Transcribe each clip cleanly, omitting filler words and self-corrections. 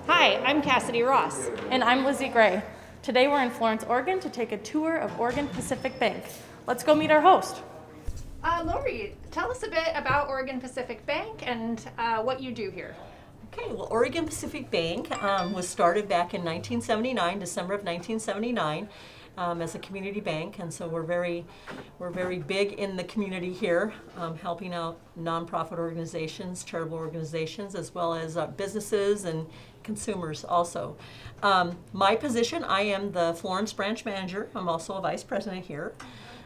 Hi, I'm Cassidy Ross. And I'm Lizzie Gray. Today we're in Florence, Oregon to take a tour of Oregon Pacific Bank. Let's go meet our host. Lori, tell us a bit about Oregon Pacific Bank and what you do here. Okay, well, Oregon Pacific Bank was started back in 1979, December of 1979, as a community bank, and so we're very big in the community here, helping out nonprofit organizations, charitable organizations, as well as businesses and consumers also. My position, I am the Florence branch manager. I'm also a vice president here.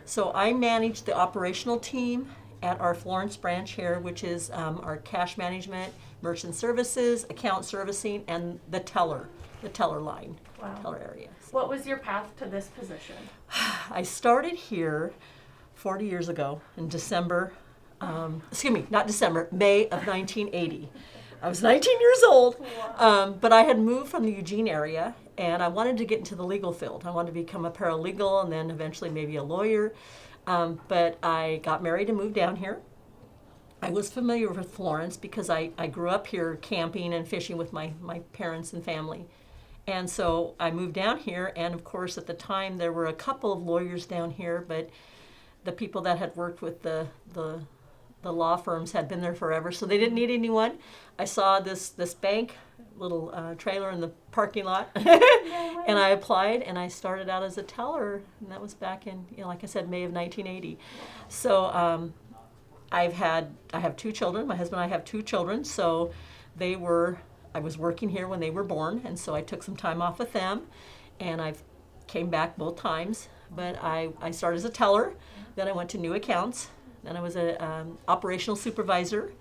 So I manage the operational team at our Florence branch here, which is our cash management, merchant services, account servicing, and the teller line, teller area. What was your path to this position? I started here 40 years ago in December, not December, May of 1980. I was 19 years old, but I had moved from the Eugene area, and I wanted to get into the legal field. I wanted to become a paralegal and then eventually maybe a lawyer, but I got married and moved down here. I was familiar with Florence because I grew up here camping and fishing with my parents and family. And so I moved down here, and of course at the time there were a couple of lawyers down here, but the people that had worked with the law firms had been there forever, so they didn't need anyone. I saw this bank little trailer in the parking lot, and I applied, and I started out as a teller, and that was back in, like I said, May of 1980. So I have two children. My husband and I have two children, so I was working here when they were born, and so I took some time off with them, and I came back both times. But I started as a teller, then I went to new accounts, then I was an operational supervisor,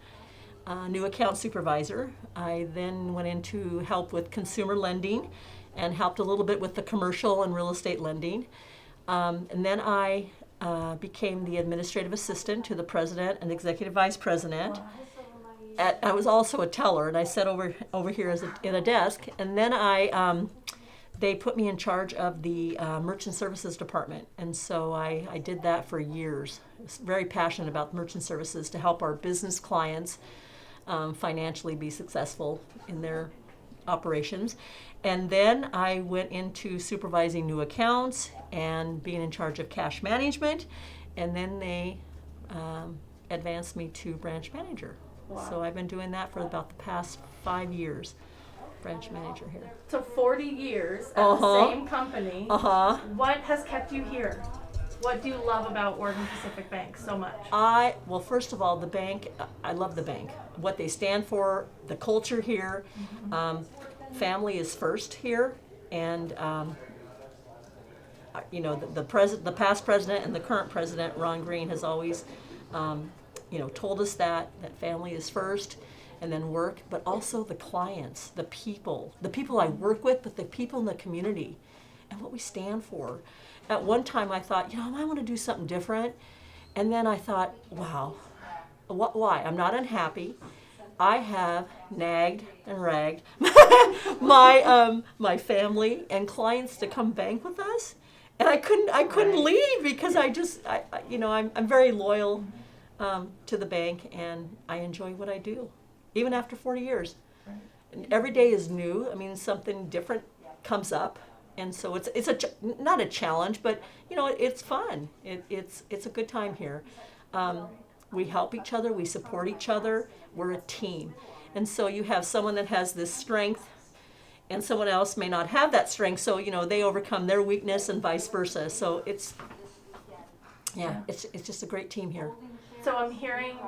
new account supervisor. I then went into help with consumer lending and helped a little bit with the commercial and real estate lending. And then I became the administrative assistant to the president and executive vice president. I was also a teller, and I sat over here at a desk. And then they put me in charge of the merchant services department, and so I did that for years. I was very passionate about merchant services to help our business clients financially be successful in their operations. And then I went into supervising new accounts and being in charge of cash management, and then they advanced me to branch manager. Wow. So I've been doing that for about the past 5 years, branch manager here. So 40 years at the same company. What has kept you here? What do you love about Oregon Pacific Bank so much? Well, first of all, the bank, I love the bank. What they stand for, the culture here, family is first here, and the past president and the current president, Ron Green, has always told us that family is first, and then work, but also the clients, the people I work with, but the people in the community, and what we stand for. At one time I thought, I want to do something different, and then I thought, wow, why? I'm not unhappy. I have nagged and ragged my family and clients to come bank with us, and I couldn't leave because I'm very loyal to the bank, and I enjoy what I do, even after 40 years. Right. And every day is new. I mean, something different comes up, and so it's not a challenge, but it's fun. It's a good time here. We help each other. We support each other. We're a team, and so you have someone that has this strength, and someone else may not have that strength. So they overcome their weakness, and vice versa. So it's just a great team here. So I'm hearing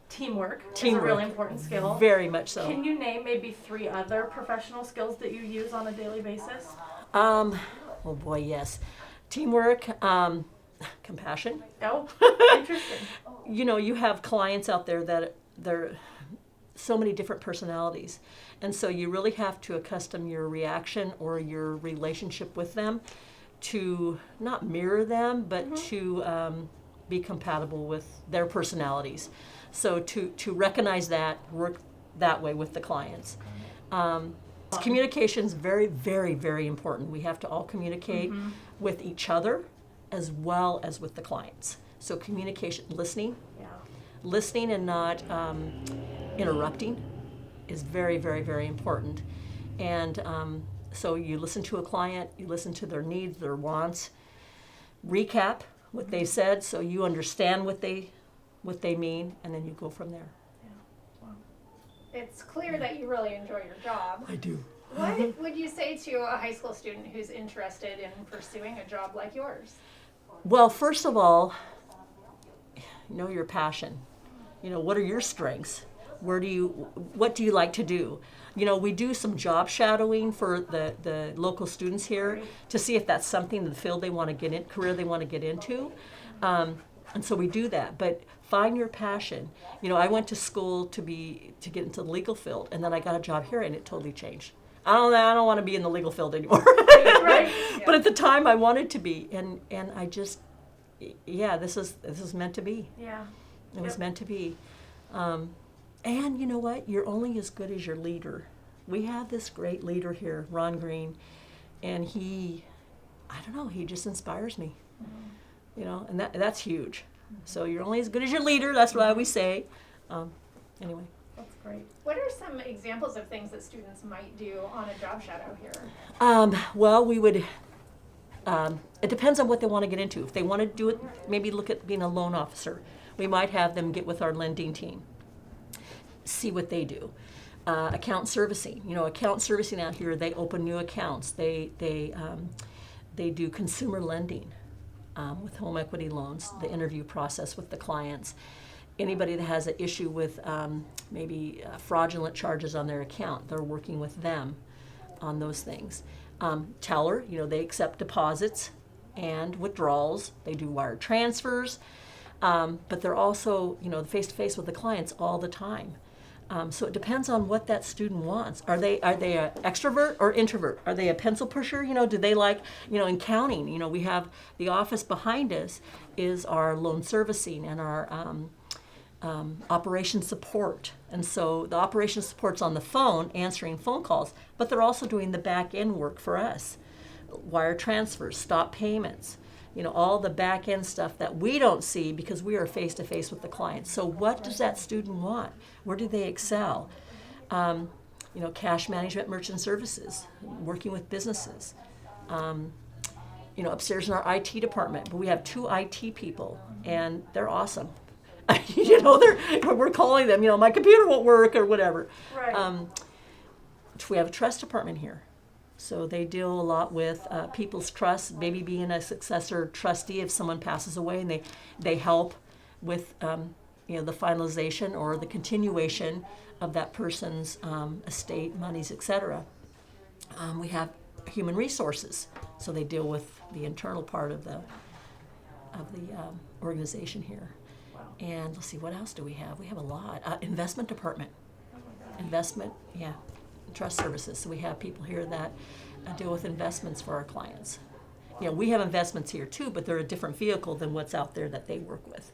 teamwork is a really important skill. Very much so. Can you name maybe 3 other professional skills that you use on a daily basis? Oh boy, yes. Teamwork, compassion. Oh, interesting. You have clients out there that they're so many different personalities, and so you really have to accustom your reaction or your relationship with them to not mirror them, but to be compatible with their personalities. So to recognize that, work that way with the clients. Communication is very, very, very important. We have to all communicate with each other as well as with the clients. So communication, listening and not interrupting is very, very, very important. And so you listen to a client, you listen to their needs, their wants, recap what they said so you understand what they mean, and then you go from there. It's clear that you really enjoy your job. I do. What would you say to a high school student who's interested in pursuing a job like yours? Well, first of all, know your passion. What are your strengths? What do you like to do? We do some job shadowing for the local students here to see if that's something, the field they want to get in, career they want to get into. And so we do that. But find your passion. I went to school to get into the legal field, and then I got a job here, and it totally changed. I don't want to be in the legal field anymore. Right. Yeah. But at the time, I wanted to be, and I just, this is meant to be. Yeah. It was meant to be. And you know what? You're only as good as your leader. We have this great leader here, Ron Green, and he just inspires me. And that's huge. So you're only as good as your leader. That's what I always say. Anyway. That's great. What are some examples of things that students might do on a job shadow here? Well, we would. It depends on what they want to get into. If they want to do it, maybe look at being a loan officer. We might have them get with our lending team, see what they do. Account servicing. Account servicing out here, they open new accounts. They do consumer lending with home equity loans, the interview process with the clients. Anybody that has an issue with maybe fraudulent charges on their account, they're working with them on those things. Teller, they accept deposits and withdrawals. They do wire transfers, but they're also, face-to-face with the clients all the time. So it depends on what that student wants. Are they an extrovert or introvert? Are they a pencil pusher? Do they like, in counting? We have the office behind us is our loan servicing and our operation support. And so the operation support's on the phone, answering phone calls, but they're also doing the back end work for us. Wire transfers, stop payments, all the back end stuff that we don't see because we are face to face with the client. So what does that student want? Where do they excel? Cash management, merchant services, working with businesses. Upstairs in our IT department, but we have 2 IT people, and they're awesome. We're calling them, my computer won't work or whatever. Right. We have a trust department here. So they deal a lot with people's trust, maybe being a successor trustee if someone passes away, and they help with the finalization or the continuation of that person's estate, monies, etc. We have human resources, so they deal with the internal part of the organization here. And let's see, what else do we have? We have a lot. Investment department. Investment, trust services. So we have people here that deal with investments for our clients. We have investments here too, but they're a different vehicle than what's out there that they work with.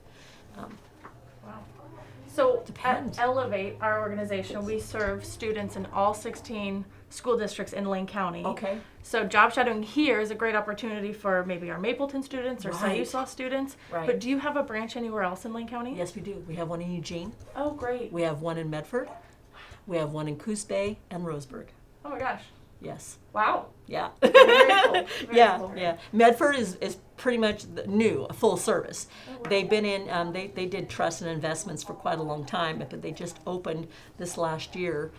So Depends. at Elevate, our organization, we serve students in all 16 school districts in Lane County. Okay. So job shadowing here is a great opportunity for maybe our Mapleton students or Right. Sayusau students. Right. But do you have a branch anywhere else in Lane County? Yes, we do. We have one in Eugene. Oh, great. We have one in Medford. We have one in Coos Bay and Roseburg. Oh my gosh. Yes. Wow. Yeah. Very cool. Very Yeah, cool. yeah. Medford is pretty much new, a full service. They've been in, they did trust and investments for quite a long time, but they just opened this last year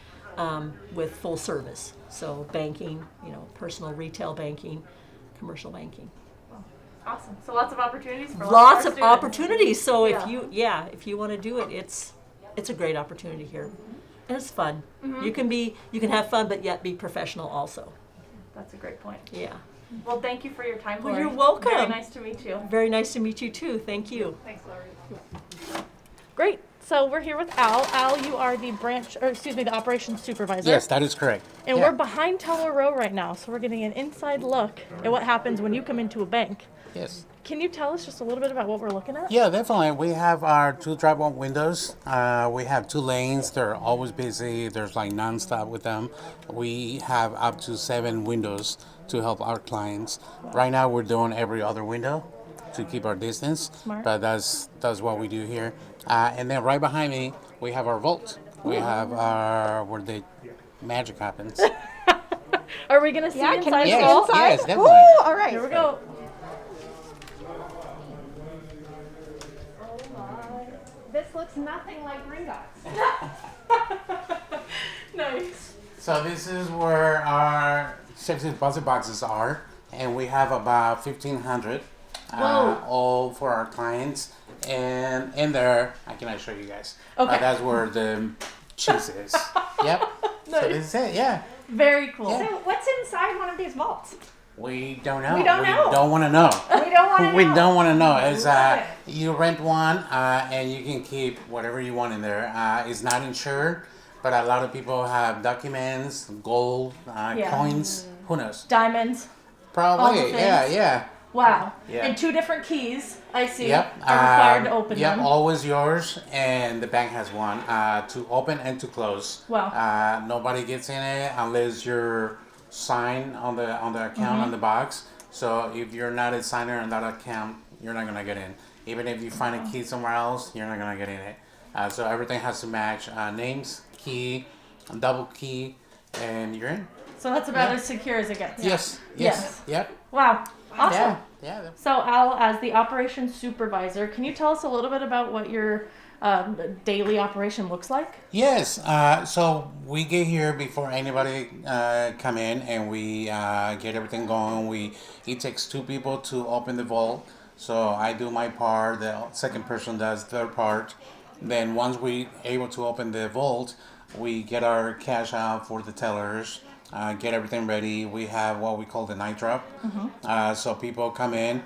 with full service. So banking, personal retail banking, commercial banking. Awesome. So lots of opportunities for Lots our of students. opportunities. So Yeah. if you want to do it, it's a great opportunity here. And it's fun. Mm-hmm. You can have fun, but yet be professional also. That's a great point. Yeah. Well, thank you for your time, Well, Lori. you're welcome. Very nice to meet you. Very nice to meet you too. Thank you. Thanks, Lori. Great. So we're here with Al. Al, you are the operations supervisor. Yes, that is correct. And Yeah. we're behind Tower Row right now, so we're getting an inside look at what happens when you come into a bank. Yes. Can you tell us just a little bit about what we're looking at? Yeah, definitely. We have our 2 drop-up windows. We have 2 lanes. They're always busy. There's like nonstop with them. We have up to 7 windows to help our clients. Right now, we're doing every other window to keep our distance. Smart. But that's what we do here. And then right behind me, we have our vault. We have our where the magic happens. Are we gonna see Yeah, can inside we the see Yes, vault? inside? yes, Ooh, definitely. all right. Here we go. Oh my. This looks nothing like Gringotts. Nice. So this is where our safety deposit boxes are, and we have about 1,500, Whoa. all for our clients. And in there, I cannot show you guys. Okay. That's where the cheese is. Yep. So this is it. Yeah. Very cool. Yeah. So what's inside one of these vaults? We don't know. We don't know. We don't want to know. We don't want to know. We don't want to know. It's Love it. you rent one, and you can keep whatever you want in there. It's not insured, but a lot of people have documents, gold, Yeah. coins. Who knows? Diamonds. Probably. All the Yeah. things. Yeah. Wow. Yeah. And 2 different keys, I see, Yep. are required to open Yep. them. Always yours, and the bank has one to open and to close. Wow. Nobody gets in it unless you're signed on the account Mm-hmm. on the box. So if you're not a signer on that account, you're not gonna get in. Even if you find a key somewhere else, you're not gonna get in it. So everything has to match names, key, double key, and you're in. So that's about Yeah. as secure as it gets. Yes. Yes. Yep. Wow. Awesome. Yeah. Yeah. So Al, as the operations supervisor, can you tell us a little bit about what your daily operation looks like? Yes. So we get here before anybody come in, and we get everything going. It takes 2 people to open the vault. So I do my part. The second person does their part. Then once we able to open the vault, we get our cash out for the tellers. Get everything ready. We have what we call the night drop. So people come in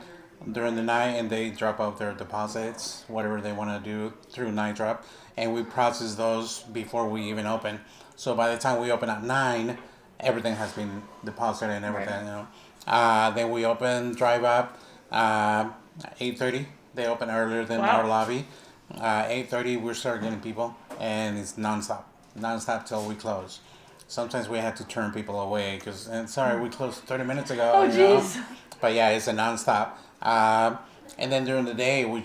during the night and they drop out their deposits, whatever they want to do through night drop, and we process those before we even open. So by the time we open at 9, everything has been deposited and everything. Right. You know. Then we open drive up 8:30. They open earlier than Wow. our lobby. 8:30 we start getting people, and it's nonstop till we close. Sometimes we have to turn people away because, and sorry, we closed 30 minutes ago. Oh, you know. jeez. But yeah, it's a nonstop. And then during the day, we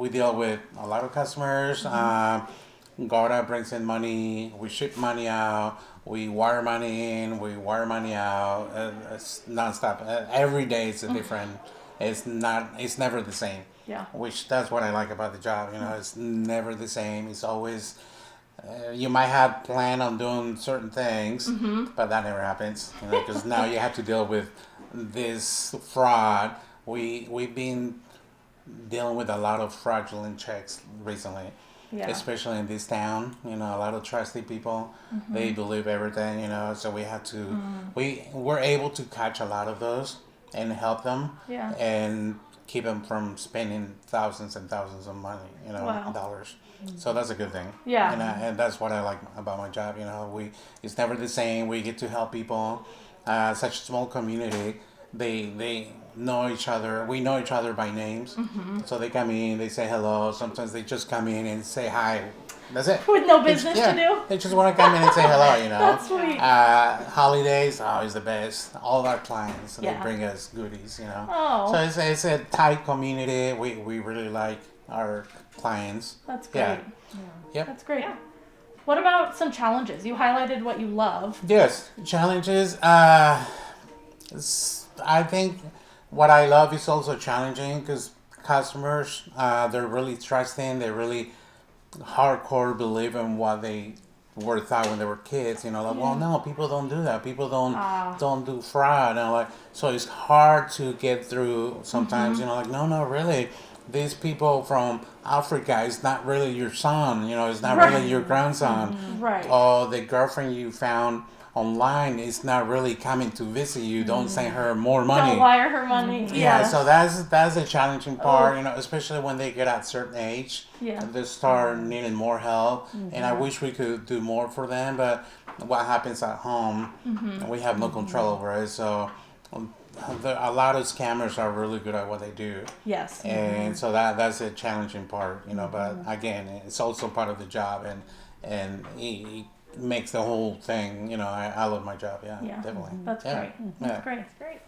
deal with a lot of customers. Garda brings in money. We ship money out. We wire money in. We wire money out. It's nonstop. Every day it's a different. It's never the same. Yeah. Which that's what I like about the job. You know, it's never the same. It's always. You might have planned on doing certain things, but that never happens. You know, because now you have to deal with this fraud. We've been dealing with a lot of fraudulent checks recently, Yeah. especially in this town. You know, a lot of trusty people. They believe everything. You know, so we have to. We're able to catch a lot of those and help them. Yeah. And keep them from spending thousands and thousands of money. You know, Wow. dollars. So that's a good thing. Yeah. And that's what I like about my job. You know, it's never the same. We get to help people. Such a small community. They know each other. We know each other by names. So they come in, they say hello. Sometimes they just come in and say hi. That's it. With no business Yeah, to do? they just want to come in and say hello. You know. That's sweet. Holidays always the best. All of our clients they Yeah. bring us goodies. You know. Oh. So it's a tight community. We really like our clients. That's great. Yeah. Yep. That's great. What about some challenges? You highlighted what you love. Yes, challenges. I think what I love is also challenging because customers, they're really trusting. They really hardcore believe in what they were taught when they were kids. You know, like, well, no, people don't do that. People don't do fraud. And like, so it's hard to get through sometimes. You know, like, no, really. These people from Africa is not really your son, you know, it's not really your grandson. Right. Or the girlfriend you found online is not really coming to visit you. Don't send her more money. Don't wire her money. Yeah, so that's a challenging part, you know, especially when they get at a certain age. Yeah. They start needing more help. And I wish we could do more for them, but what happens at home, we have no control over it. So a lot of scammers are really good at what they do. Yes. And so that's a challenging part, you know, but again, it's also part of the job, and it makes the whole thing, you know, I love my job. Yeah. Definitely. That's Yeah. great. Yeah. That's great. Great.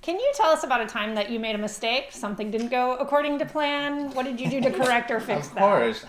Can you tell us about a time that you made a mistake? Something didn't go according to plan? What did you do to correct or fix Of that? course.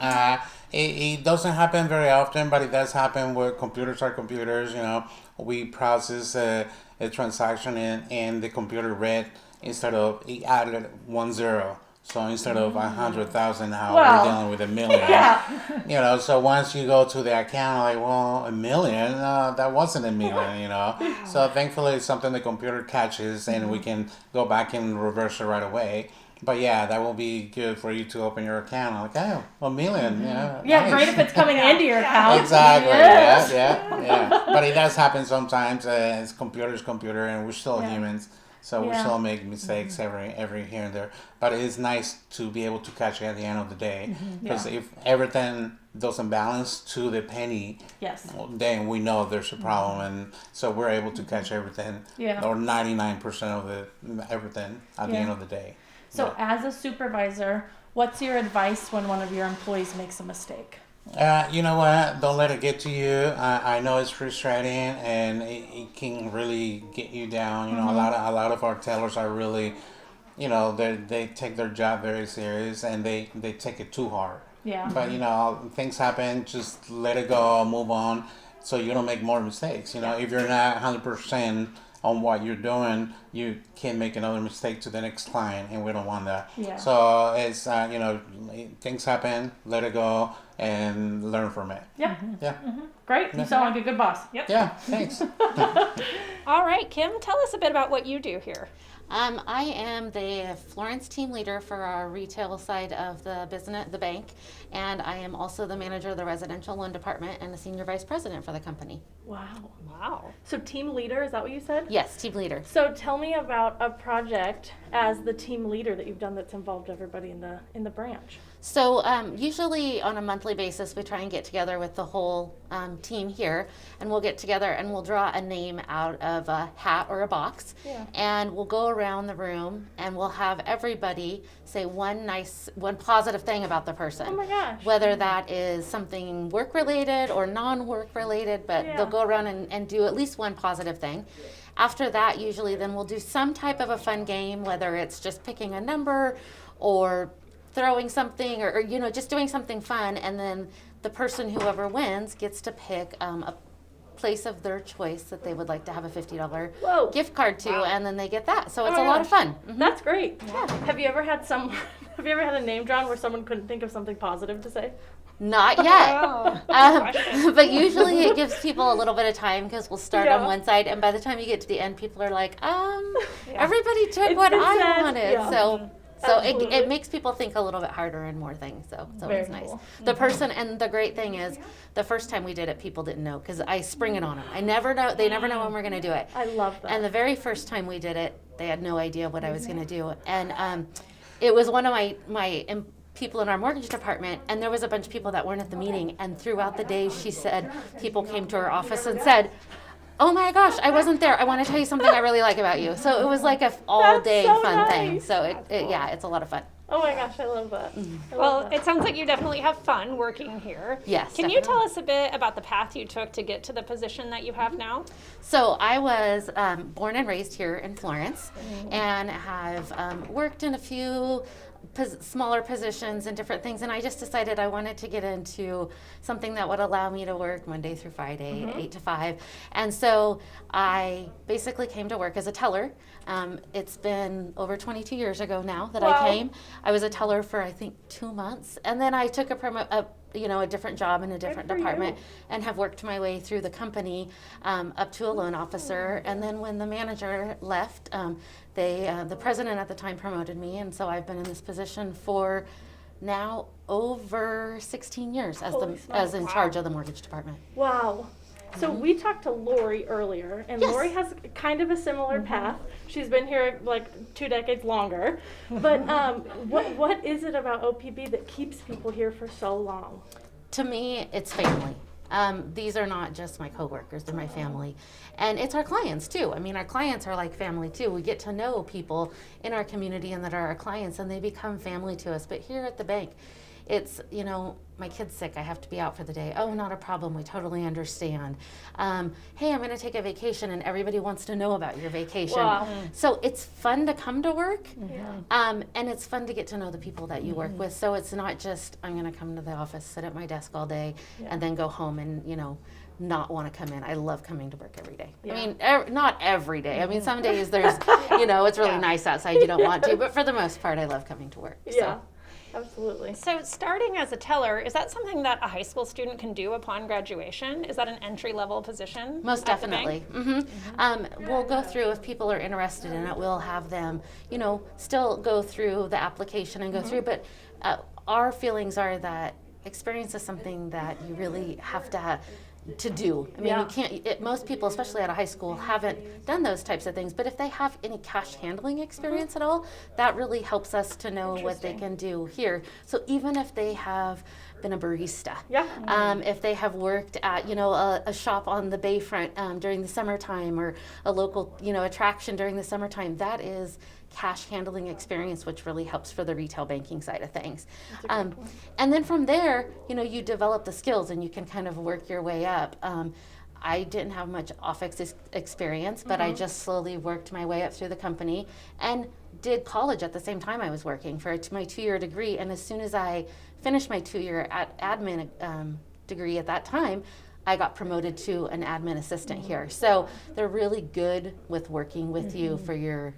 It doesn't happen very often, but it does happen where computers are computers. You know, we process a transaction and the computer read instead of it added 1 0. So instead of 100,000, now Wow. we're dealing with 1 million. Yeah. You know, so once you go to the account, like, well, 1 million, that wasn't 1 million. You know, so thankfully it's something the computer catches, and we can go back and reverse it right away. But yeah, that will be good for you to open your account. Like, oh, 1 million, yeah. Yeah, nice. great if it's coming into your account. Exactly. Yes. Yeah. But it does happen sometimes. It's computer, and we're still Yeah. humans, so we Yeah. still make mistakes every here and there. But it is nice to be able to catch it at the end of the day, because if everything doesn't balance to the penny, Yes. well, then we know there's a problem, and so we're able to catch everything, Yeah. or 99% of everything at the Yeah. end of the day. So as a supervisor, what's your advice when one of your employees makes a mistake? You know what? Don't let it get to you. I know it's frustrating, and it can really get you down. You know, a lot of our tellers are really, you know, they take their job very serious, and they take it too hard. Yeah. But you know, things happen. Just let it go, move on, so you don't make more mistakes. You know, if you're not 100% on what you're doing, you can make another mistake to the next client, and we don't want that. Yeah. So it's you know, things happen. Let it go and learn from it. Yeah. Yeah. Great. You sound like a good boss. Yep. Yeah. Thanks. All right, Kim, tell us a bit about what you do here. I am the Florence team leader for our retail side of the business, the bank, and I am also the manager of the residential loan department and the senior vice president for the company. Wow. Wow. So team leader, is that what you said? Yes, team leader. So tell me about a project as the team leader that you've done that's involved everybody in the branch. So usually on a monthly basis, we try and get together with the whole team here, and we'll get together and we'll draw a name out of a hat or a box, Yeah. and we'll go around the room and we'll have everybody say one positive thing about the person. Oh my gosh. Whether that is something work related or non-work related, but Yeah. they'll go around and do at least one positive thing. After that, usually then we'll do some type of a fun game, whether it's just picking a number or throwing something or you know, just doing something fun, and then the person, whoever wins, gets to pick a place of their choice that they would like to have a $50 Whoa. gift card to, and then they get that. So Oh it's my a lot of gosh. fun. Mhm. That's great. Have you ever had have you ever had a name drawn where someone couldn't think of something positive to say? Not yet. Oh. But usually it gives people a little bit of time because we'll start Yeah. on one side, and by the time you get to the end, people are like, everybody took It's what been I said. wanted. Yeah. So Absolutely. it makes people think a little bit harder and more things. So Very it's nice. cool. The person, and the great thing is, the first time we did it, people didn't know because I spring it on them. I never know. They never know when we're gonna do it. I love that. And the very first time we did it, they had no idea what I was going to do. And it was one of my people in our mortgage department, and there was a bunch of people that weren't at the meeting. And throughout the day, she said, people came to her office and said, "Oh my gosh, I wasn't there. I want to tell you something I really like about you." So it was like a all day so fun thing. nice. So yeah, it's a lot of fun. Oh my gosh, I love that. I Well, love that. it sounds like you definitely have fun working here. Yes, Can you definitely. tell us a bit about the path you took to get to the position that you have now? So I was born and raised here in Florence, and have worked in a few smaller positions and different things, and I just decided I wanted to get into something that would allow me to work Monday through Friday, 8 to 5. And so I basically came to work as a teller. It's been over 22 years ago now that Wow. I came. I was a teller for I think 2 months, and then I took a different job in a different for you. department, and have worked my way through the company up to a loan officer. And then when the manager left, the president at the time promoted me, and so I've been in this position for now over 16 years as Holy smokes. in charge of the mortgage department. Wow. So we talked to Lori earlier, and Yes. Lori has kind of a similar path. She's been here like 2 decades longer. But what is it about OPB that keeps people here for so long? To me, it's family. These are not just my coworkers, they're my family. And it's our clients too. I mean, our clients are like family too. We get to know people in our community and that are our clients, and they become family to us. But here at the bank, it's, you know, my kid's sick, I have to be out for the day. Oh, not a problem, we totally understand. Hey, I'm going to take a vacation, and everybody wants to know about your vacation. Wow. So it's fun to come to work, Yeah. and it's fun to get to know the people that you work with. So it's not just, I'm going to come to the office, sit at my desk all day, and then go home and, you know, not want to come in. I love coming to work every day. Yeah. I mean, not every day. I mean, some days there's, you know, it's really nice outside, you don't want to, but for the most part, I love coming to work. Yeah. Absolutely. So starting as a teller, is that something that a high school student can do upon graduation? Is that an entry-level position? Most at the bank? definitely. We'll go through, if people are interested in it, we'll have them, you know, still go through the application and go through, but our feelings are that experience is something that you really have to do. I mean, you can't, most people, especially out of high school, haven't done those types of things, but if they have any cash handling experience at all, that really helps us to know what they can do here. So even if they have been a barista, if they have worked at, you know, a shop on the bayfront during the summertime, or a local, you know, attraction during the summertime, that is cash handling experience, which really helps for the retail banking side of things. And then from there, you know, you develop the skills and you can kind of work your way up. I didn't have much office experience, but I just slowly worked my way up through the company and did college at the same time I was working for my 2-year degree. And as soon as I finished my 2-year admin degree at that time, I got promoted to an admin assistant here. So they're really good with working with you for your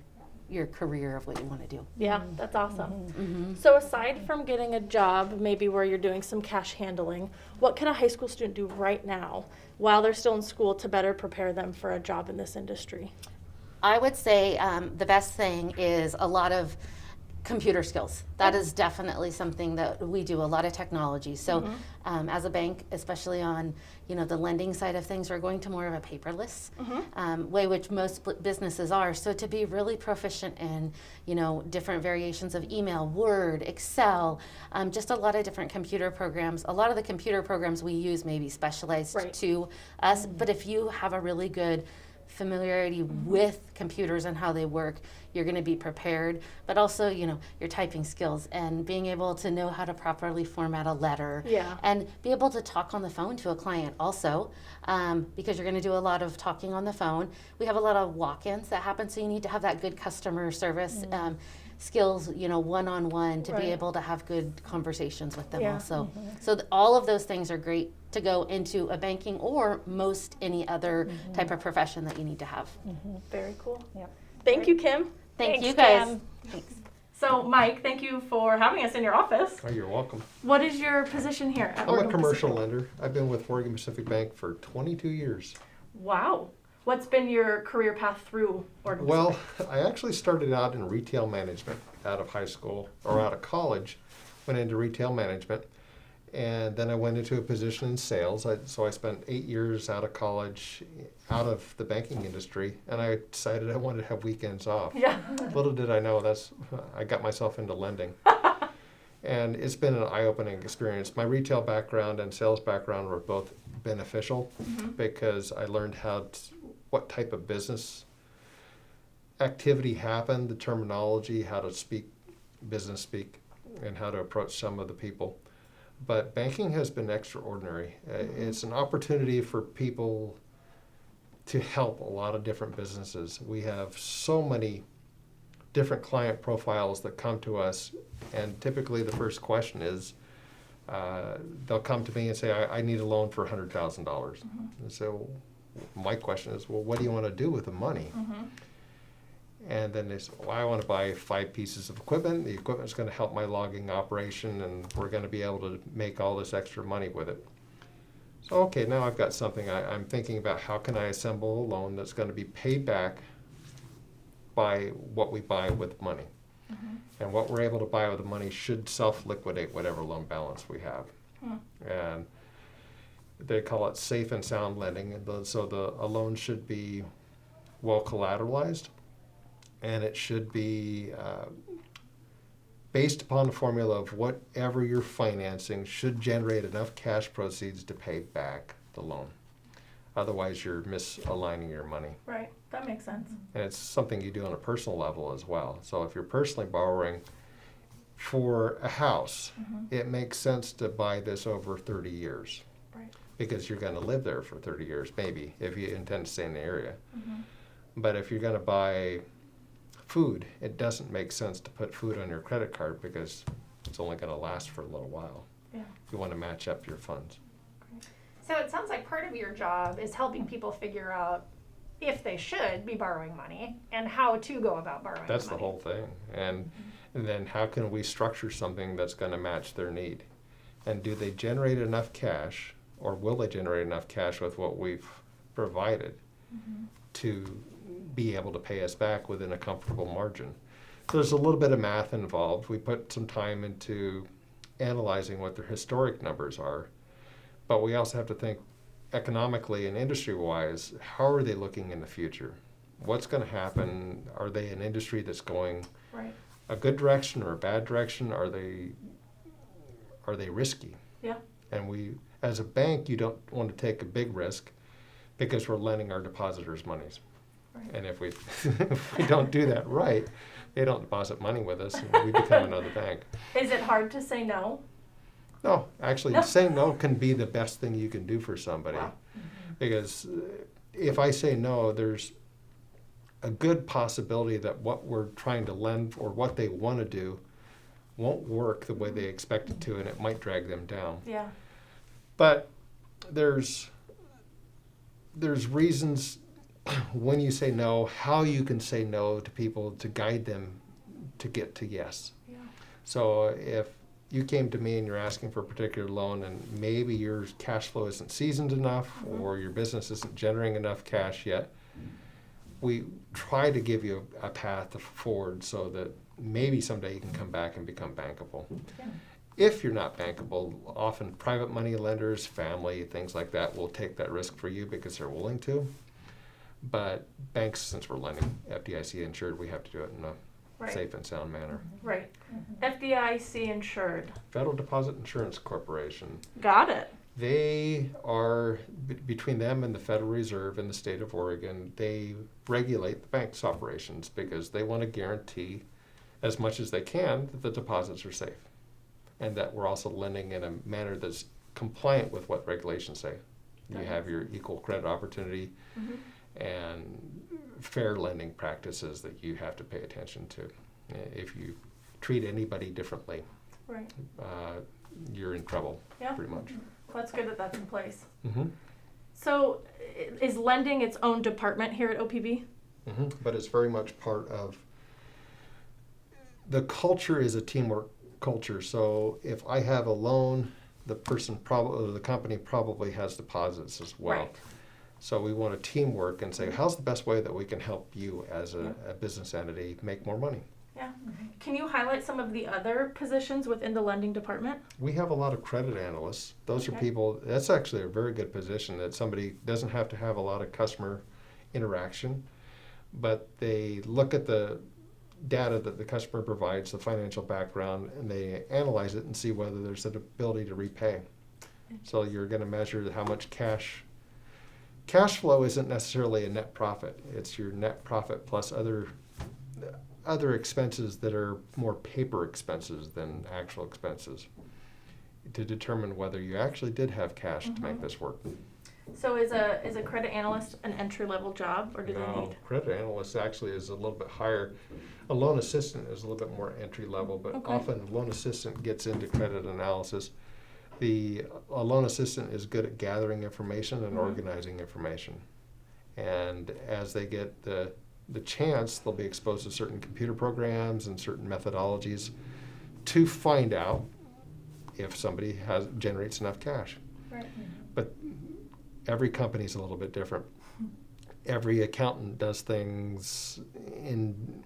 career of what you want to do. Yeah, that's awesome. So aside from getting a job, maybe where you're doing some cash handling, what can a high school student do right now while they're still in school to better prepare them for a job in this industry? I would say the best thing is a lot of computer skills. That is definitely something that we do, a lot of technology. So as a bank, especially on, you know, the lending side of things, we're going to more of a paperless way, which most businesses are. So to be really proficient in, you know, different variations of email, Word, Excel, just a lot of different computer programs. A lot of the computer programs we use may be specialized to us, but if you have a really good familiarity with computers and how they work, you're going to be prepared. But also, you know, your typing skills and being able to know how to properly format a letter, and be able to talk on the phone to a client also, because you're going to do a lot of talking on the phone. We have a lot of walk-ins that happen, so you need to have that good customer service skills, you know, one-on-one, to be able to have good conversations with them also. So all of those things are great to go into a banking or most any other type of profession that you need to have. Very cool. Thank you, Kim. Thank Thanks, you guys. Kim. Thanks. So Mike, thank you for having us in your office. Oh, you're welcome. What is your position here at I'm a Oregon commercial Pacific? lender. I've been with Oregon Pacific Bank for 22 years. Wow. What's been your career path through Oregon Well, Pacific? I actually started out in retail management out of high school, or out of college, went into retail management, and then I went into a position in sales. So I spent 8 years out of college, out of the banking industry, and I decided I wanted to have weekends off. Little did I know I got myself into lending. And it's been an eye-opening experience. My retail background and sales background were both beneficial because I learned what type of business activity happened, the terminology, how to speak business speak, and how to approach some of the people. But banking has been extraordinary. It's an opportunity for people to help a lot of different businesses. We have so many different client profiles that come to us, and typically the first question is, they'll come to me and say, I need a loan for $100,000. And so my question is, well, what do you want to do with the money? And then they say, well, I want to buy 5 pieces of equipment. The equipment's going to help my logging operation, and we're going to be able to make all this extra money with it. So, okay, now I've got something. I'm thinking about how can I assemble a loan that's going to be paid back by what we buy with money. And what we're able to buy with the money should self-liquidate whatever loan balance we have. And they call it safe and sound lending. And so a loan should be well collateralized, and it should be based upon the formula of whatever you're financing should generate enough cash proceeds to pay back the loan. Otherwise, you're misaligning your money. Right, that makes sense. And it's something you do on a personal level as well. So if you're personally borrowing For a house, it makes sense to buy this over 30 years. Right. Because you're going to live there for 30 years, maybe, if you intend to stay in the area. But if you're going to buy food, it doesn't make sense to put food on your credit card because it's only going to last for a little while. Yeah. You want to match up your funds. So it sounds like part of your job is helping people figure out if they should be borrowing money and how to go about borrowing That's the money. whole thing. And then how can we structure something that's going to match their need? And do they generate enough cash, or will they generate enough cash with what we've provided to be able to pay us back within a comfortable margin? So there's a little bit of math involved. We put some time into analyzing what their historic numbers are, but we also have to think economically and industry-wise, how are they looking in the future? What's going to happen? Are they an industry that's going Right. a good direction or a bad direction? Are they risky? Yeah. And we, as a bank, you don't want to take a big risk because we're lending our depositors monies. Right. And if we if we don't do that right, they don't deposit money with us, and we become another bank. Is it hard to say no? No, actually, No. saying no can be the best thing you can do for somebody. Wow. Because if I say no, there's a good possibility that what we're trying to lend or what they want to do won't work the way they expect it to, and it might drag them down. Yeah. But there's reasons when you say no, how you can say no to people to guide them to get to yes. Yeah. So if you came to me and you're asking for a particular loan and maybe your cash flow isn't seasoned enough or your business isn't generating enough cash yet, we try to give you a path forward so that maybe someday you can come back and become bankable. Yeah. If you're not bankable, often private money lenders, family, things like that will take that risk for you because they're willing to. But banks, since we're lending FDIC insured, we have to do it in a Right. safe and sound manner. Right. FDIC insured. Federal Deposit Insurance Corporation, Got it. they are, between them and the Federal Reserve in the state of Oregon, they regulate the bank's operations because they want to guarantee as much as they can that the deposits are safe and that we're also lending in a manner that's compliant with what regulations say. You have your equal credit opportunity and fair lending practices that you have to pay attention to. If you treat anybody differently, Right. you're in trouble, Yeah. pretty much. Well, that's good that that's in place. Mm-hmm. So, is lending its own department here at OPB? Mm-hmm. But it's very much part of the culture is a teamwork culture. So if I have a loan, the company probably has deposits as well. Right. So we want a teamwork and say, how's the best way that we can help you as a business entity make more money? Yeah. Can you highlight some of the other positions within the lending department? We have a lot of credit analysts. Those are Okay. people, that's actually a very good position that somebody doesn't have to have a lot of customer interaction, but they look at the data that the customer provides, the financial background, and they analyze it and see whether there's an ability to repay. So you're going to measure how much cash flow isn't necessarily a net profit. It's your net profit plus other expenses that are more paper expenses than actual expenses to determine whether you actually did have cash to make this work. So, is a credit analyst an entry level job, or do they No, need? credit analyst actually is a little bit higher. A loan assistant is a little bit more entry level, but Okay. often a loan assistant gets into credit analysis. A loan assistant is good at gathering information and organizing information. And as they get the chance, they'll be exposed to certain computer programs and certain methodologies to find out if somebody generates enough cash. Right. But every company is a little bit different. Every accountant does things in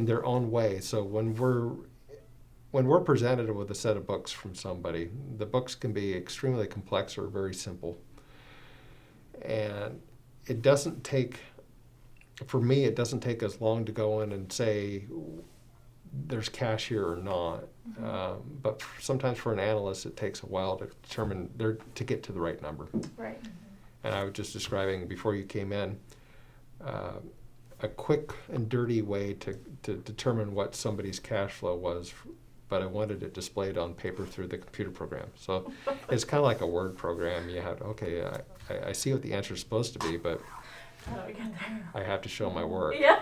their own way. So when we're presented with a set of books from somebody, the books can be extremely complex or very simple. And it doesn't take, for me, it doesn't take as long to go in and say there's cash here or not. But sometimes for an analyst, it takes a while to determine, to get to the right number. Right. And I was just describing before you came in, a quick and dirty way to determine what somebody's cash flow was but I wanted it displayed on paper through the computer program. So it's kind of like a word program. You have, okay, I see what the answer is supposed to be, but How do we get there? I have to show my work. Yeah.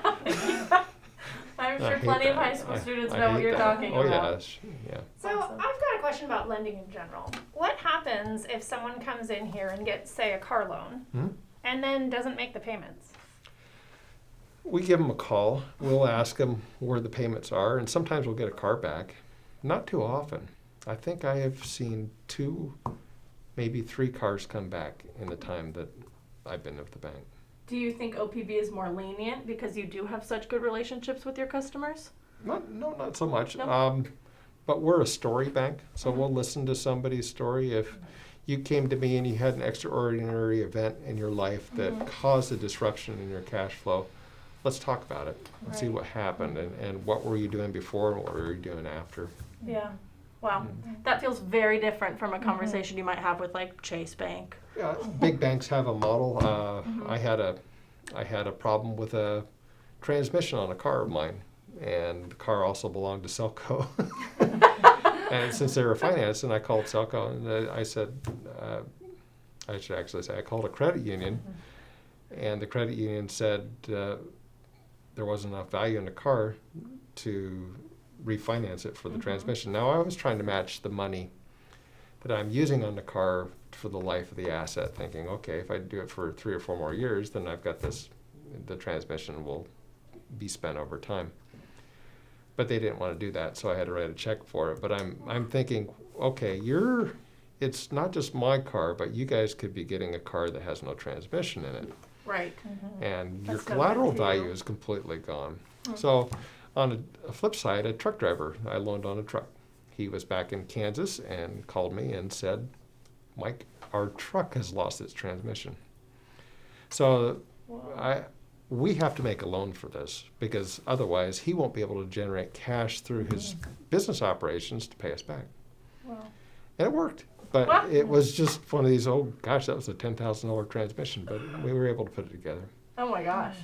I'm I sure hate plenty of that. high school students I know what hate you're that. talking Oh, about. yeah. So I've got a question about lending in general. What happens if someone comes in here and gets, say, a car loan Hmm? and then doesn't make the payments? We give them a call. We'll ask them where the payments are, and sometimes we'll get a car back. Not too often. I think I have seen 2, maybe 3 cars come back in the time that I've been at the bank. Do you think OPB is more lenient because you do have such good relationships with your customers? Not so much. No? But we're a story bank, so we'll listen to somebody's story. If you came to me and you had an extraordinary event in your life that caused a disruption in your cash flow, let's talk about it and see Right. what happened and what were you doing before and what were you doing after. Yeah. Wow. That feels very different from a conversation you might have with like Chase Bank. Yeah, big banks have a model. I had a problem with a transmission on a car of mine, and the car also belonged to Selco. And since they were financed, and I called Selco, and I said, I should actually say, I called a credit union, and the credit union said there wasn't enough value in the car to refinance it for the transmission. Now I was trying to match the money that I'm using on the car for the life of the asset, thinking, okay, if I do it for 3 or 4 more years, then I've got this, the transmission will be spent over time. But they didn't want to do that, so I had to write a check for it. But I'm thinking, okay, it's not just my car, but you guys could be getting a car that has no transmission in it. Right. And your That's no collateral good to you. value is completely gone. So on a flip side, a truck driver I loaned on a truck. He was back in Kansas and called me and said, Mike, our truck has lost its transmission. So we have to make a loan for this because otherwise he won't be able to generate cash through his business operations to pay us back. Wow. And it worked. But Wow. it was just one of these, oh gosh, that was a $10,000 transmission, but we were able to put it together. Oh my gosh.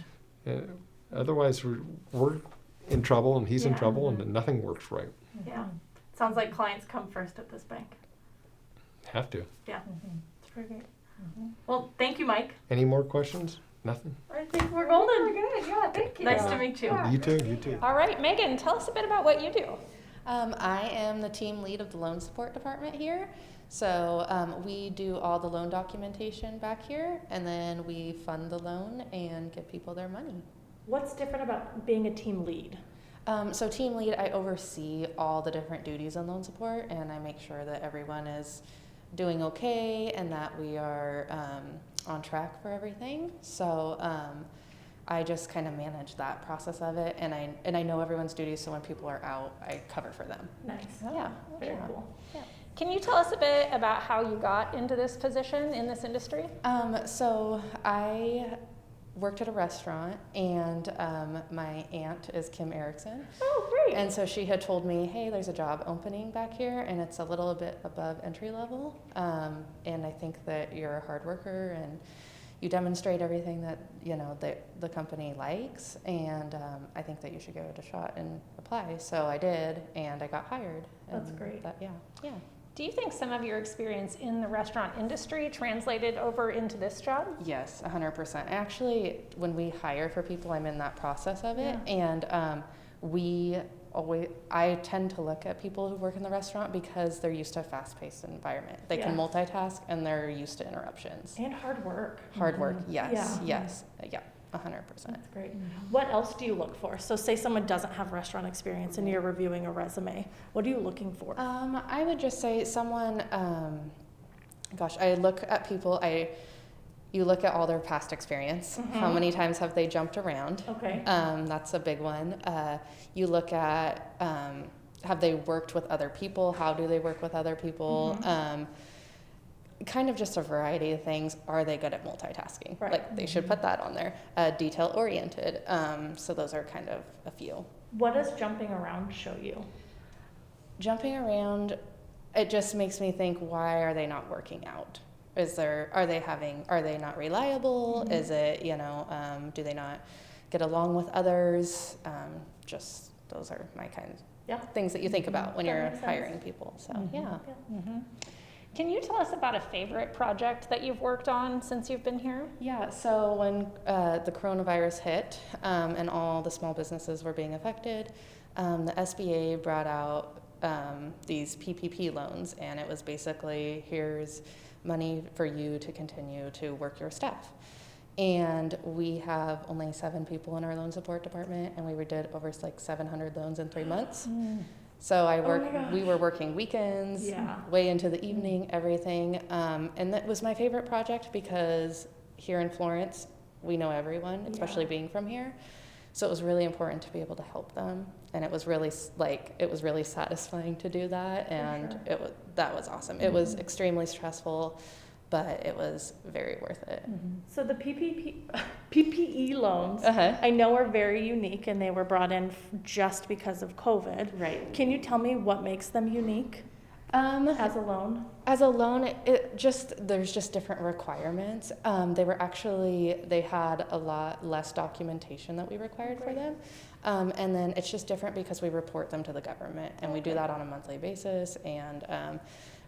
Otherwise, we're in trouble and he's in Yeah. trouble and nothing works right. Yeah. Sounds like clients come first at this bank. Have to. Yeah. It's pretty great. Well, thank you, Mike. Any more questions? Nothing? I think we're golden. Good, yeah, thank you. Nice to meet you. You too, you too. All right, Megan, tell us a bit about what you do. I am the team lead of the loan support department here. So we do all the loan documentation back here, and then we fund the loan and give people their money. What's different about being a team lead? So team lead, I oversee all the different duties on loan support, and I make sure that everyone is doing okay and that we are on track for everything. So I just kind of manage that process of it, and I know everyone's duties, so when people are out, I cover for them. Nice. Yeah. Very yeah. cool. Can you tell us a bit about how you got into this position in this industry? So I worked at a restaurant, and my aunt is Kim Erickson. Oh, great. And so she had told me, hey, there's a job opening back here, and it's a little bit above entry level. And I think that you're a hard worker, and you demonstrate everything that, the company likes. And I think that you should give it a shot and apply. So I did, and I got hired. That's And great. Yeah. Do you think some of your experience in the restaurant industry translated over into this job? Yes, 100%. Actually, when we hire for people, I'm in that process of it. And I tend to look at people who work in the restaurant because they're used to a fast-paced environment. They can multitask and they're used to interruptions. And hard work. Hard work, yes, Yeah. yes, yeah, 100%. That's great. What else do you look for? So say someone doesn't have restaurant experience and you're reviewing a resume. What are you looking for? I would just say someone, I look at people, you look at all their past experience. How many times have they jumped around? Okay. That's a big one. You look at, have they worked with other people? How do they work with other people? Kind of just a variety of things. Are they good at multitasking? Right. Like they should put that on there. Detail oriented. So those are kind of a few. What does jumping around show you? Jumping around, it just makes me think, why are they not working out? Are they not reliable? Is it, do they not get along with others? Just those are my kind of Yeah. things that you think about when That you're makes sense. hiring people. So yeah. Can you tell us about a favorite project that you've worked on since you've been here? Yeah, so when the coronavirus hit and all the small businesses were being affected, the SBA brought out these PPP loans, and it was basically, here's money for you to continue to work your staff. And we have only 7 people in our loan support department, and we did over like 700 loans in 3 months. So we were working weekends, Yeah. way into the evening, everything. And that was my favorite project because here in Florence, we know everyone, especially being from here. So it was really important to be able to help them. And it was really satisfying to do that. And that was awesome. It was extremely stressful, but it was very worth it. So the PPE loans, Uh-huh. I know are very unique, and they were brought in just because of COVID. Right. Can you tell me what makes them unique as a loan? As a loan, there's just different requirements. They had a lot less documentation that we required for them. And then it's just different because we report them to the government, and we do that on a monthly basis, and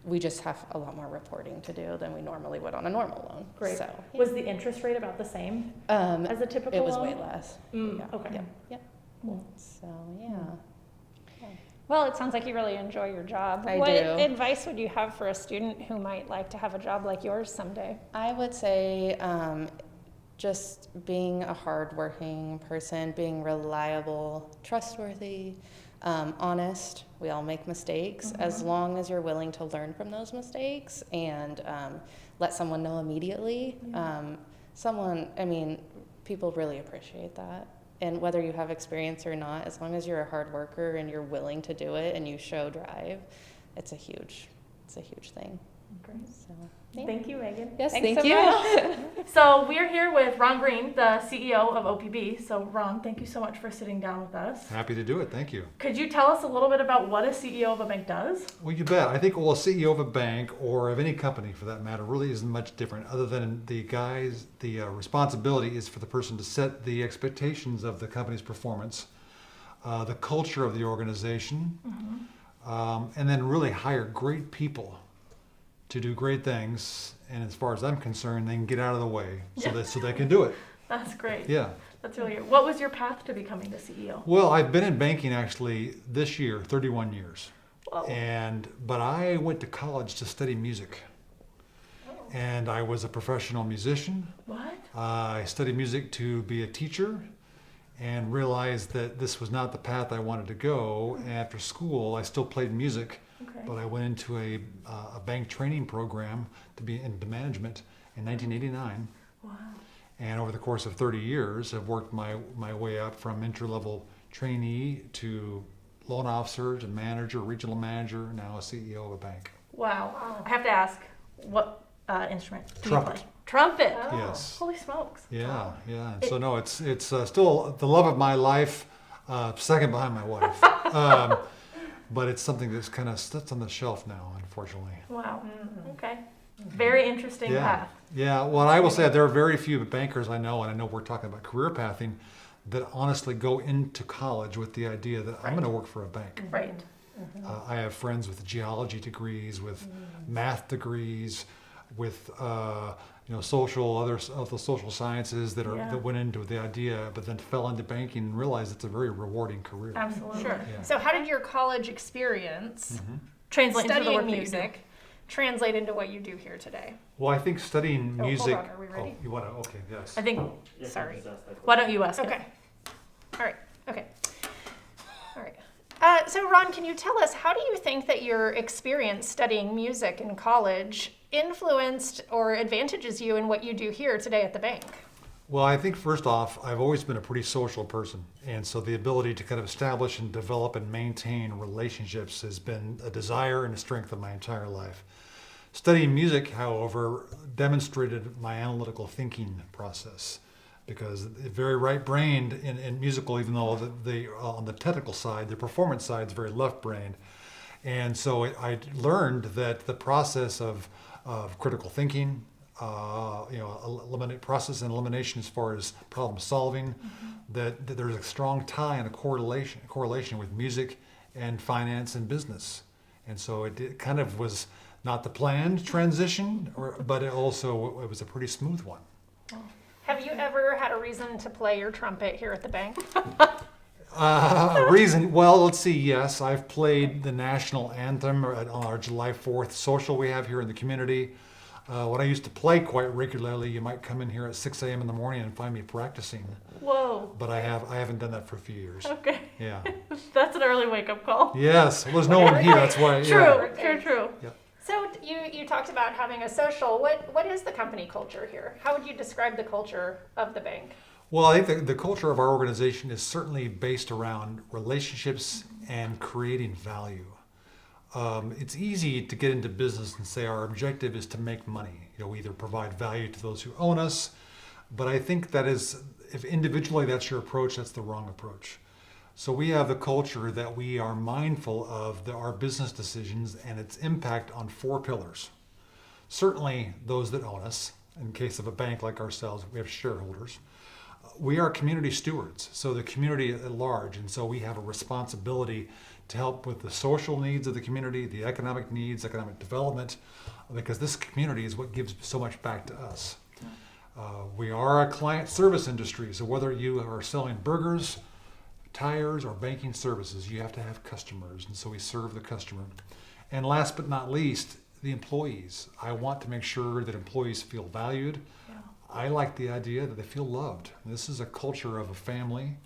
we just have a lot more reporting to do than we normally would on a normal loan. Great. So, Was the interest rate about the same um, as a typical it was loan? way less. Mm, Yeah. okay. Yep. So, yeah. Well, it sounds like you really enjoy your job. I What do. advice would you have for a student who might like to have a job like yours someday? I would say just being a hardworking person, being reliable, trustworthy, honest. We all make mistakes. As long as you're willing to learn from those mistakes and let someone know immediately, people really appreciate that. And whether you have experience or not, as long as you're a hard worker and you're willing to do it and you show drive, it's a huge thing. Great. So, yeah. Thank you, Megan. Yes, Thanks thank so you. So we're here with Ron Green, the CEO of OPB. So Ron, thank you so much for sitting down with us. Happy to do it, thank you. Could you tell us a little bit about what a CEO of a bank does? Well, you bet. I think a CEO of a bank or of any company for that matter really isn't much different other than the responsibility is for the person to set the expectations of the company's performance, the culture of the organization, and then really hire great people to do great things. And as far as I'm concerned, they can get out of the way so they can do it. That's great. Yeah. That's really good. What was your path to becoming the CEO? Well, I've been in banking actually this year, 31 years. Whoa. But I went to college to study music. And I was a professional musician. What? I studied music to be a teacher and realized that this was not the path I wanted to go. After school, I still played music, Okay. but I went into a bank training program to be into management in 1989. Wow. And over the course of 30 years, I've worked my way up from entry-level trainee to loan officer to manager, regional manager, now a CEO of a bank. Wow. I have to ask, what instrument do Trumpet. you play? Trumpet. Yes. Holy smokes. Yeah, yeah. And so no, it's still the love of my life, second behind my wife. But it's something that's kind of sits on the shelf now, unfortunately. Wow. Okay. Very interesting Yeah, path. yeah. Well, I will say there are very few bankers I know, and I know we're talking about career pathing, that honestly go into college with the idea that I'm going to work for a bank. Right. I have friends with geology degrees, with math degrees, with social of the social sciences that went into the idea, but then fell into banking and realized it's a very rewarding career. Absolutely. Sure. Yeah. So how did your college experience Translate into the studying work that you do. music translate into what you do here today? Well, I think studying Oh, hold music. on, are we ready? Oh, you want to? Okay, yes. I think, Sorry. why don't you ask it? Okay. All right. Okay. All right. So Ron, can you tell us, how do you think that your experience studying music in college influenced or advantages you in what you do here today at the bank? Well, I think first off, I've always been a pretty social person. And so the ability to kind of establish and develop and maintain relationships has been a desire and a strength of my entire life. Studying music, however, demonstrated my analytical thinking process, because very right-brained in musical, even though on the technical side, the performance side is very left-brained. And so I learned that the process of critical thinking, eliminate process and elimination as far as problem solving. That there's a strong tie and a correlation with music and finance and business, and so it kind of was not the planned transition, but it was a pretty smooth one. Have you ever had a reason to play your trumpet here at the bank? Reason? Well, let's see. Yes, I've played the national anthem on our July 4th social we have here in the community. When I used to play quite regularly, you might come in here at 6 a.m. in the morning and find me practicing. Whoa. But I haven't done that for a few years. Okay. Yeah. That's an early wake-up call. Yes. Well, there's no one here. That's why. True. Yeah. True. Yeah. So you talked about having a social. What is the company culture here? How would you describe the culture of the bank? Well, I think the culture of our organization is certainly based around relationships and creating value. It's easy to get into business and say our objective is to make money. We either provide value to those who own us, but I think that is, if individually that's your approach, that's the wrong approach. So we have the culture that we are mindful of our business decisions and its impact on 4 pillars. Certainly those that own us. In case of a bank like ourselves, we have shareholders. We are community stewards, so the community at large, and so we have a responsibility to help with the social needs of the community, the economic needs, economic development, because this community is what gives so much back to us. We are a client service industry, so whether you are selling burgers, tires, or banking services, you have to have customers, and so we serve the customer. And last but not least, the employees. I want to make sure that employees feel valued. I like the idea that they feel loved. This is a culture of a family,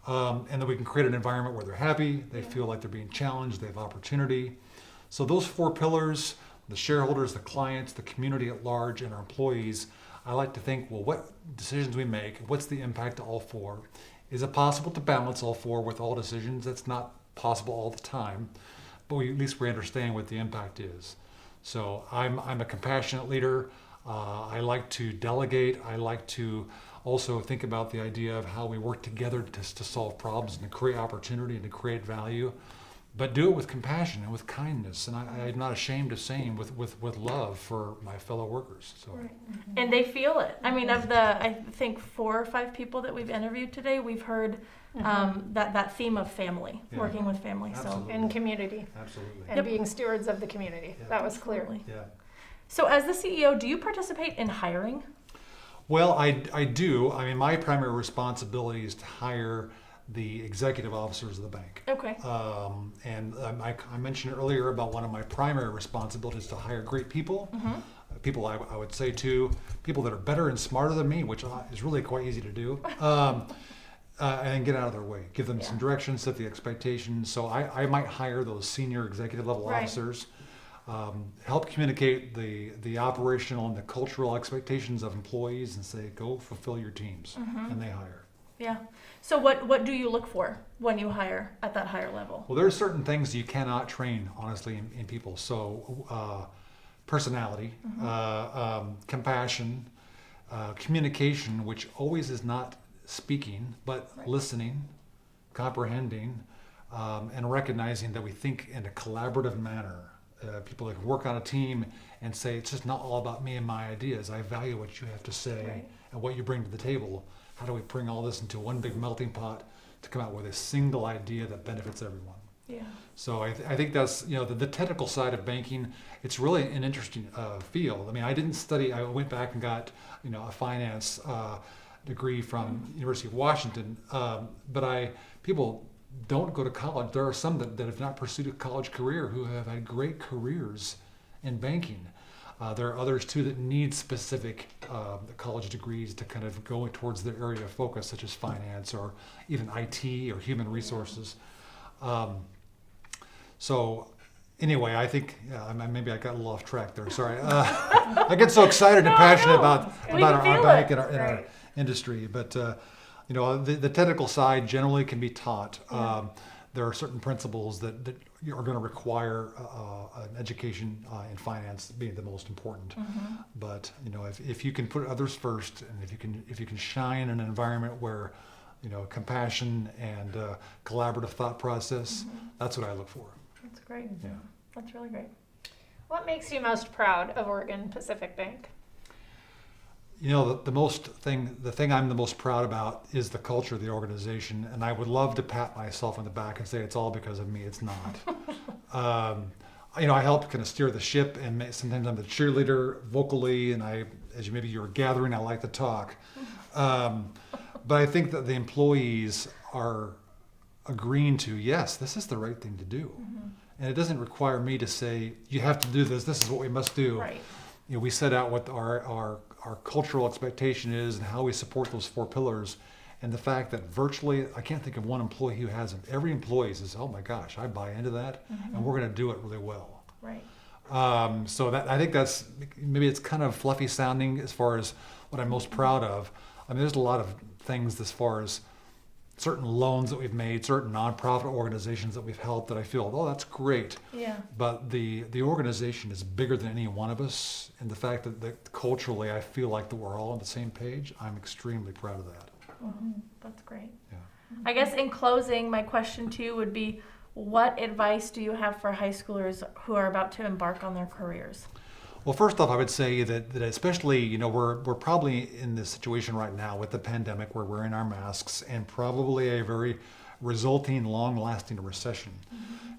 and that we can create an environment where they're happy, they feel like they're being challenged, they have opportunity. So those 4 pillars, the shareholders, the clients, the community at large, and our employees, I like to think, well, what decisions we make, what's the impact to all 4? Is it possible to balance all 4 with all decisions? That's not possible all the time, but at least we understand what the impact is. So I'm a compassionate leader. I like to delegate. I like to also think about the idea of how we work together to solve problems and to create opportunity and to create value, but do it with compassion and with kindness. And I'm not ashamed of saying with love for my fellow workers. So. Right. And they feel it. I mean, of the, I think 4 or 5 people that we've interviewed today, we've heard that theme of family, working with family. Absolutely. And community. Absolutely. And being stewards of the community. Yeah. That was clear. Absolutely. Yeah. So as the CEO, do you participate in hiring? Well, I do. I mean, my primary responsibility is to hire the executive officers of the bank. Okay. I mentioned earlier about one of my primary responsibilities to hire great people. People I would say too, people that are better and smarter than me, which is really quite easy to do. And get out of their way, give them some direction, set the expectations. So I might hire those senior executive level officers. Help communicate the operational and the cultural expectations of employees and say, go fulfill your teams, and they hire. Yeah. So what do you look for when you hire at that higher level? Well, there are certain things you cannot train, honestly, in people. So personality, compassion, communication, which always is not speaking, but listening, comprehending, and recognizing that we think in a collaborative manner. People that can work on a team and say, it's just not all about me and my ideas. I value what you have to say and what you bring to the table. How do we bring all this into one big melting pot to come out with a single idea that benefits everyone? Yeah. So I think that's, the technical side of banking, it's really an interesting field. I mean, I went back and got, a finance degree from University of Washington, but people don't go to college. There are some that have not pursued a college career who have had great careers in banking. There are others too that need specific college degrees to kind of go towards their area of focus, such as finance or even IT or human resources. So anyway, I think maybe I got a little off track there. Sorry. I get so excited and passionate about our bank and our industry, but the technical side generally can be taught. There are certain principles that are going to require an education in finance being the most important. But if you can put others first, and if you can shine in an environment where compassion and collaborative thought process, that's what I look for. That's great. Yeah. That's really great. What makes you most proud of Oregon Pacific Bank? You know, the thing I'm the most proud about is the culture of the organization, and I would love to pat myself on the back and say it's all because of me. It's not. You know, I helped kind of steer the ship, and sometimes I'm the cheerleader vocally, and as maybe you were gathering, I like to talk. But I think that the employees are agreeing to, yes, this is the right thing to do. And it doesn't require me to say, you have to do this, this is what we must do. Right. You know, we set out what our cultural expectation is and how we support those 4 pillars. And the fact that virtually, I can't think of one employee who hasn't. Every employee says, oh my gosh, I buy into that, and we're going to do it really well. Right. So that, I think that's, maybe it's kind of fluffy sounding as far as what I'm most proud of. I mean, there's a lot of things as far as certain loans that we've made, certain nonprofit organizations that we've helped that I feel, oh, that's great. Yeah. But the organization is bigger than any one of us. And the fact that culturally I feel like that we're all on the same page, I'm extremely proud of that. That's great. Yeah. I guess in closing, my question to you would be, what advice do you have for high schoolers who are about to embark on their careers? Well, first off, I would say that especially, you know, we're probably in this situation right now with the pandemic where we're wearing our masks and probably a very resulting long-lasting recession.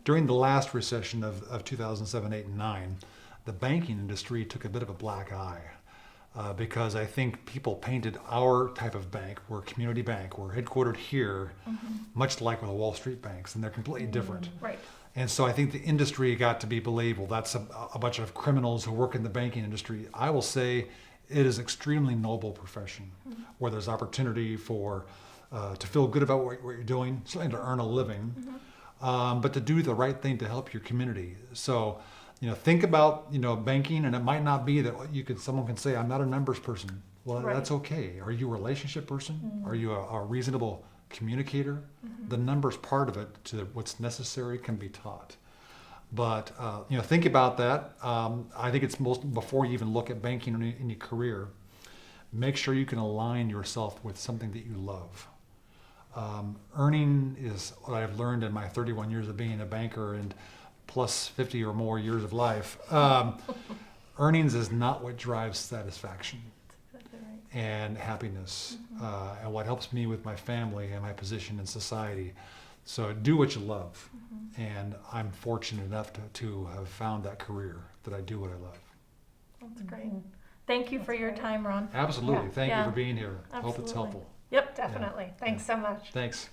During the last recession of 2007, 8, and 9, the banking industry took a bit of a black eye because I think people painted our type of bank, we're a community bank, we're headquartered here, much like with the Wall Street banks, and they're completely different. Right. And so I think the industry got to be believed, well, that's a bunch of criminals who work in the banking industry. I will say it is extremely noble profession where there's opportunity for to feel good about what you're doing, certainly to earn a living, but to do the right thing to help your community. So, you know, think about, you know, banking, and it might not be that someone can say, I'm not a numbers person. Well, Right. that's okay. Are you a relationship person? Are you a reasonable communicator? The numbers part of it to what's necessary can be taught. But, you know, think about that. I think it's most, before you even look at banking in your career, make sure you can align yourself with something that you love. Earning is what I've learned in my 31 years of being a banker and plus 50 or more years of life. Earnings is not what drives satisfaction and happiness, and what helps me with my family and my position in society. So do what you love, and I'm fortunate enough to have found that career that I do what I love. That's great. Thank you for your time, Ron. Absolutely. Thank you Yeah. for being here. Hope it's Absolutely. helpful. Yep. Definitely. Thanks so much. Thanks.